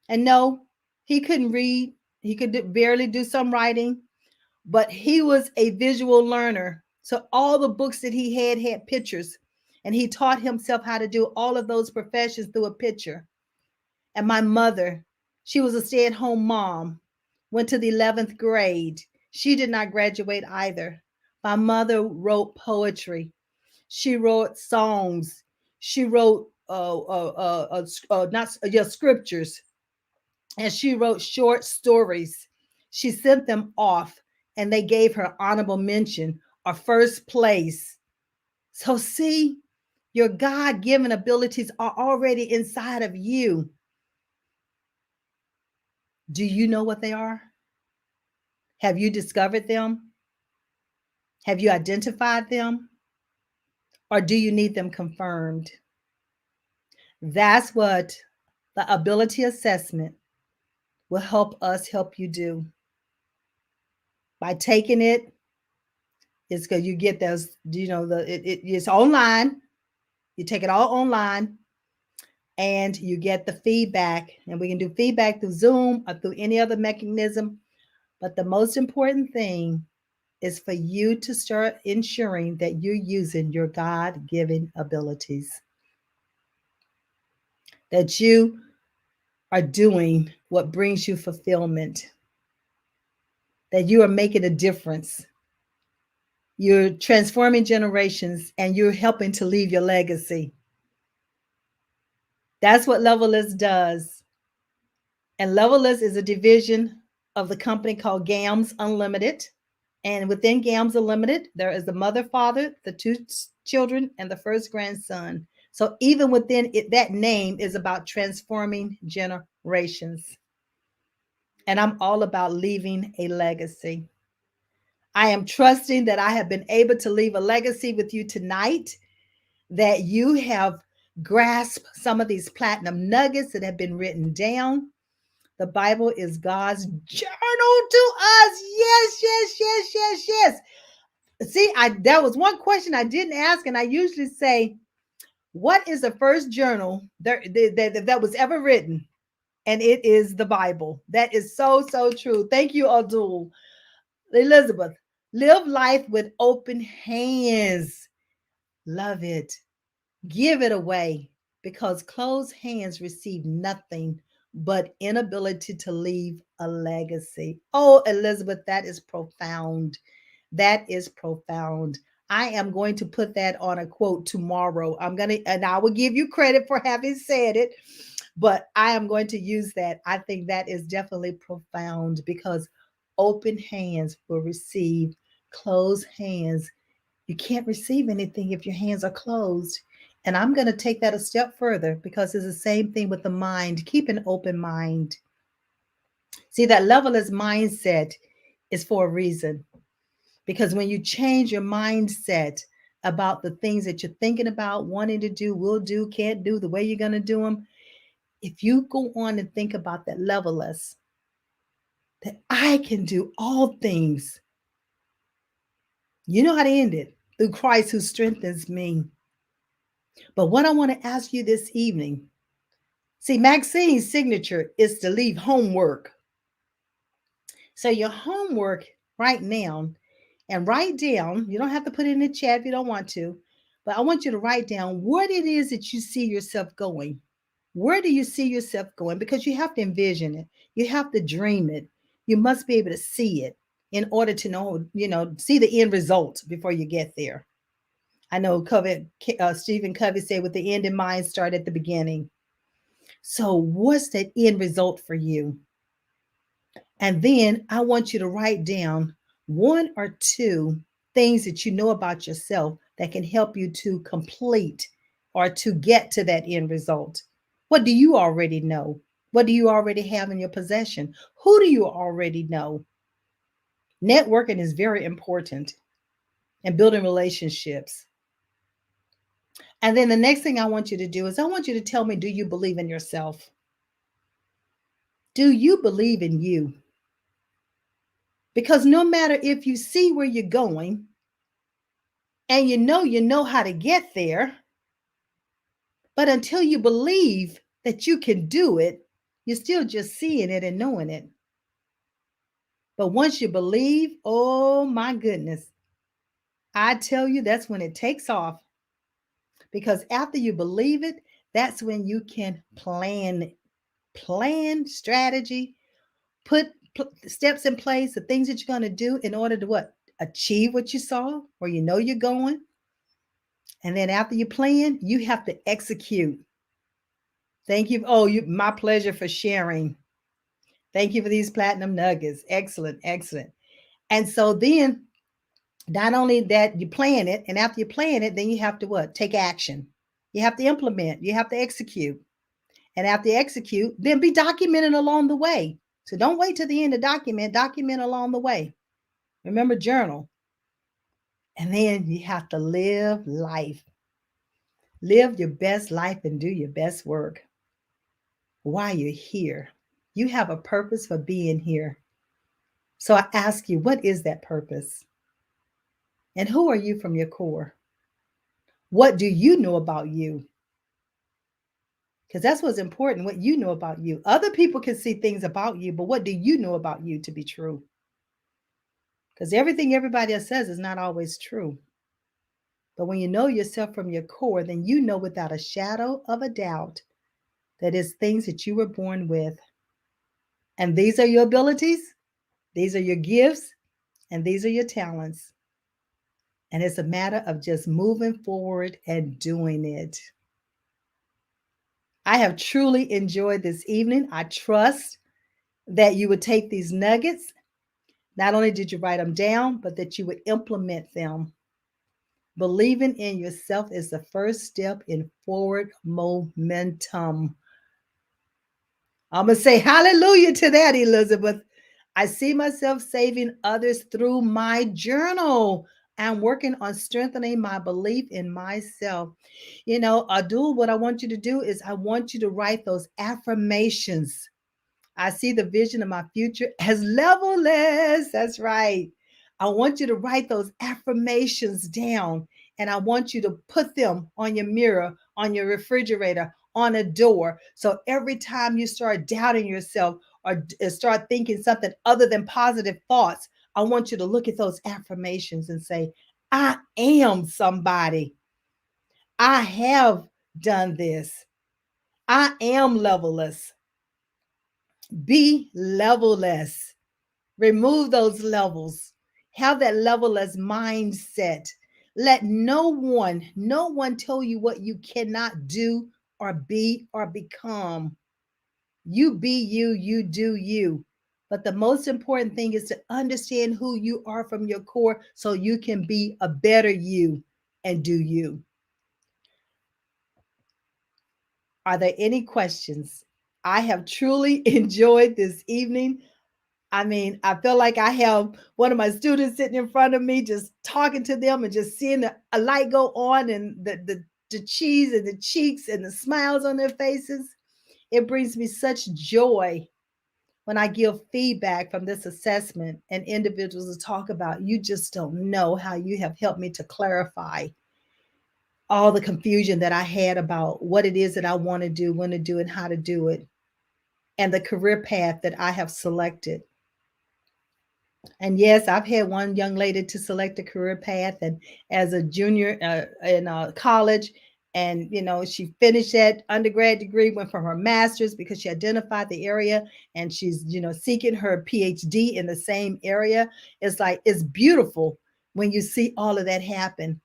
And no, he couldn't read. He could barely do some writing, but he was a visual learner. So all the books that he had pictures, and he taught himself how to do all of those professions through a picture. And my mother, she was a stay-at-home mom, went to the 11th grade. She did not graduate either. My mother wrote poetry. She wrote songs. She wrote not scriptures, and she wrote short stories. She sent them off, and they gave her honorable mention or first place. So see, your God-given abilities are already inside of you. Do you know what they are? Have you discovered them? Have you identified them? Or do you need them confirmed? That's what the ability assessment will help us help you do. By taking it, it's because you get those, it's online. You take it all online and you get the feedback. And we can do feedback through Zoom or through any other mechanism. But the most important thing is for you to start ensuring that you're using your God-given abilities, that you are doing what brings you fulfillment, that you are making a difference. You're transforming generations and you're helping to leave your legacy. That's what Levelist does. And Levelist is a division of the company called GAMS Unlimited. And within GAMS Unlimited, there is the mother, father, the two children, and the first grandson. So even within it, that name is about transforming generations. And I'm all about leaving a legacy. I am trusting that I have been able to leave a legacy with you tonight, that you have grasped some of these platinum nuggets that have been written down. The Bible is God's journal to us. Yes, yes, yes, yes, yes. See, that was one question I didn't ask, and I usually say, what is the first journal that was ever written? And it is the Bible. That is so, so true. Thank you, Abdul. Elizabeth, live life with open hands. Love it. Give it away, because closed hands receive nothing but inability to leave a legacy. Oh, Elizabeth, that is profound. That is profound. I am going to put that on a quote tomorrow. And I will give you credit for having said it, but I am going to use that. I think that is definitely profound, because open hands will receive, closed hands, you can't receive anything if your hands are closed. And I'm going to take that a step further, because it's the same thing with the mind. Keep an open mind. See, that levelist mindset is for a reason, because when you change your mindset about the things that you're thinking about, wanting to do, will do, can't do, the way you're going to do them, if you go on and think about that levelist, that I can do all things, you know how to end it, through Christ who strengthens me. But what I want to ask you this evening, see, Maxine's signature is to leave homework. So your homework right now, and write down, you don't have to put it in the chat if you don't want to, but I want you to write down what it is that you see yourself going. Where do you see yourself going? Because you have to envision it. You have to dream it. You must be able to see it in order to know, see the end result before you get there. I know Stephen Covey said, with the end in mind, start at the beginning. So what's that end result for you? And then I want you to write down one or two things that you know about yourself that can help you to complete or to get to that end result. What do you already know? What do you already have in your possession? Who do you already know? Networking is very important, and building relationships. And then the next thing I want you to do is I want you to tell me, do you believe in yourself? Do you believe in you? Because no matter if you see where you're going and you know how to get there, but until you believe that you can do it, you're still just seeing it and knowing it. But once you believe, oh my goodness, I tell you, that's when it takes off. Because after you believe it, that's when you can plan strategy, put steps in place, the things that you're going to do in order to what? Achieve what you saw, where you know you're going. And then after you plan, you have to execute. Thank you. Oh, my pleasure for sharing. Thank you for these platinum nuggets. Excellent, excellent. And so then, not only that you plan it, and after you plan it, then you have to what? Take action. You have to implement. You have to execute. And after you execute, then be documented along the way. So don't wait till the end to document along the way. Remember, journal. And then you have to live life. Live your best life and do your best work while you're here. You have a purpose for being here. So I ask you, what is that purpose? And who are you from your core? What do you know about you? Because that's what's important, what you know about you. Other people can see things about you, but what do you know about you to be true? Because everything everybody else says is not always true. But when you know yourself from your core, then you know without a shadow of a doubt that it's things that you were born with. And these are your abilities, these are your gifts, and these are your talents. And it's a matter of just moving forward and doing it. I have truly enjoyed this evening. I trust that you would take these nuggets. Not only did you write them down, but that you would implement them. Believing in yourself is the first step in forward momentum. I'm going to say hallelujah to that, Elizabeth. I see myself saving others through my journal and working on strengthening my belief in myself. Adul, what I want you to do is I want you to write those affirmations. I see the vision of my future as levelless. That's right. I want you to write those affirmations down and I want you to put them on your mirror, on your refrigerator, on a door. So every time you start doubting yourself or start thinking something other than positive thoughts, I want you to look at those affirmations and say, I am somebody. I have done this. I am levelless. Be levelless. Remove those levels. Have that levelless mindset. Let no one tell you what you cannot do or be or become. You be you, you do you. But the most important thing is to understand who you are from your core so you can be a better you and do you. Are there any questions? I have truly enjoyed this evening. I mean, I feel like I have one of my students sitting in front of me, just talking to them and just seeing a light go on and the cheese and the cheeks and the smiles on their faces. It brings me such joy when I give feedback from this assessment and individuals to talk about, you just don't know how you have helped me to clarify all the confusion that I had about what it is that I want to do, when to do, and how to do it, and the career path that I have selected. And yes, I've had one young lady to select a career path, and as a junior in college, and she finished that undergrad degree, went for her master's because she identified the area, and she's seeking her PhD in the same area. It's like it's beautiful when you see all of that happen.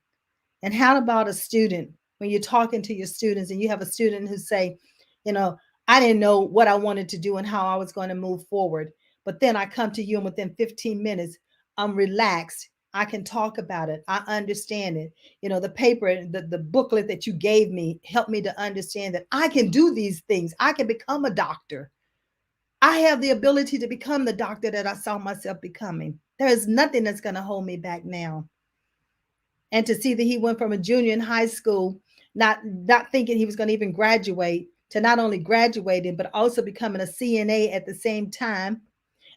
And how about a student when you're talking to your students and you have a student who say, you know, I didn't know what I wanted to do and how I was going to move forward. But then I come to you and within 15 minutes, I'm relaxed. I can talk about it. I understand it. The paper, the booklet that you gave me helped me to understand that I can do these things. I can become a doctor. I have the ability to become the doctor that I saw myself becoming. There is nothing that's going to hold me back now. And to see that he went from a junior in high school, not thinking he was going to even graduate, to not only graduating but also becoming a CNA at the same time,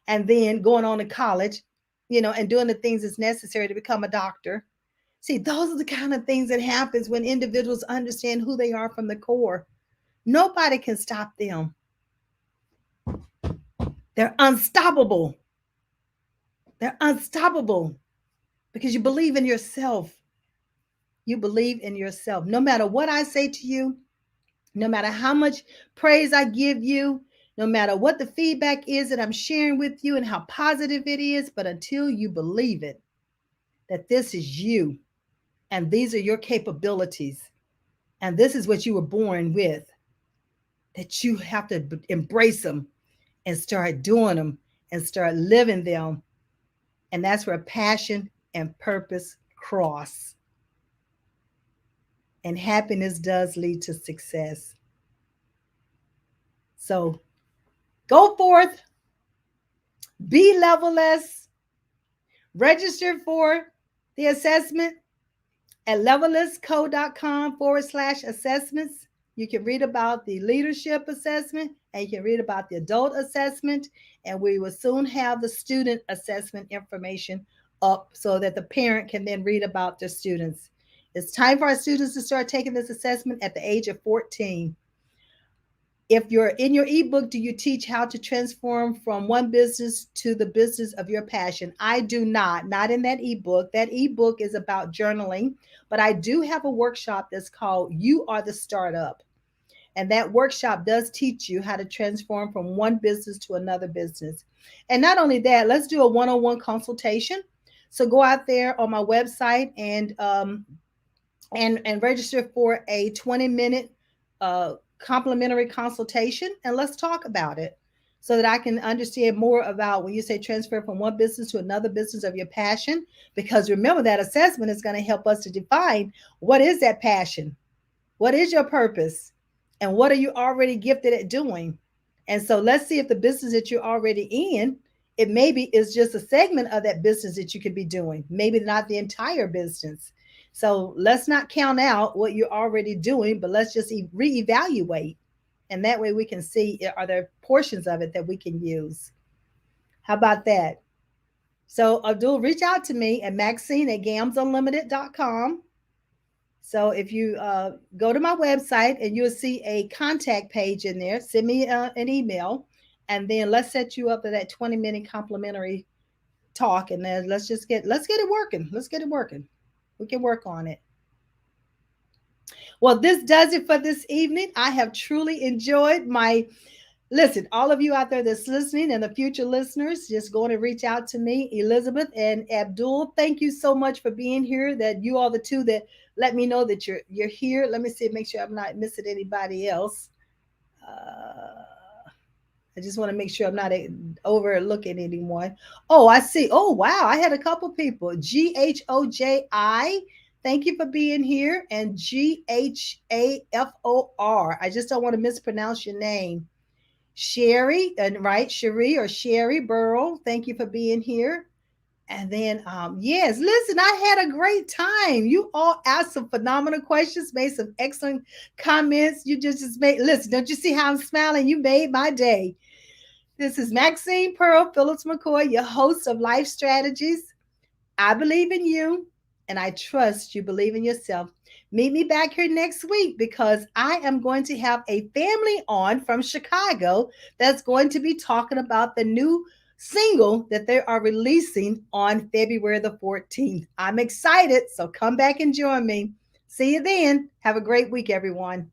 and then going on to college, and doing the things that's necessary to become a doctor. See, those are the kind of things that happens when individuals understand who they are from the core. Nobody can stop them. They're unstoppable. They're unstoppable because you believe in yourself. You believe in yourself. No matter what I say to you, no matter how much praise I give you, no matter what the feedback is that I'm sharing with you and how positive it is, but until you believe it, that this is you and these are your capabilities and this is what you were born with, that you have to embrace them and start doing them and start living them. And that's where passion and purpose cross. And happiness does lead to success. So go forth, be levelless, register for the assessment at levellessco.com/assessments. You can read about the leadership assessment and you can read about the adult assessment. And we will soon have the student assessment information up so that the parent can then read about their students. It's time for our students to start taking this assessment at the age of 14. If you're in your ebook, do you teach how to transform from one business to the business of your passion? I do not in that ebook. That ebook is about journaling, but I do have a workshop that's called You Are the Startup. And that workshop does teach you how to transform from one business to another business. And not only that, let's do a one-on-one consultation. So go out there on my website and register for a 20-minute complimentary consultation, and let's talk about it so that I can understand more about when you say transfer from one business to another business of your passion. Because remember, that assessment is going to help us to define what is that passion, what is your purpose, and what are you already gifted at doing. And so let's see if the business that you're already in, it maybe is just a segment of that business that you could be doing, maybe not the entire business. So let's not count out what you're already doing, but let's just reevaluate. And that way we can see, are there portions of it that we can use? How about that? So Abdul, reach out to me at Maxine@gamsunlimited.com. So if you go to my website and you'll see a contact page in there, send me an email, and then let's set you up for that 20-minute complimentary talk, and then let's get it working. Let's get it working. We can work on it. Well, this does it for this evening. I have truly enjoyed my listen. All of you out there that's listening and the future listeners, just going to reach out to me, Elizabeth and Abdul. Thank you so much for being here. That you all the two that let me know that you're here. Let me see, make sure I'm not missing anybody else. I just want to make sure I'm not overlooking anyone. Oh, I see. Oh, wow. I had a couple people. GHOJI. Thank you for being here. And GHAFOR. I just don't want to mispronounce your name. Sherry, and right, Cherie or Sherry Burrow. Thank you for being here. And then, yes, listen, I had a great time. You all asked some phenomenal questions, made some excellent comments. You just made, listen, don't you see how I'm smiling? You made my day. This is Maxine Pearl Phillips McKoy, your host of Life Strategies. I believe in you, and I trust you believe in yourself. Meet me back here next week because I am going to have a family on from Chicago that's going to be talking about the new single that they are releasing on February the 14th. I'm excited, so come back and join me. See you then. Have a great week, everyone.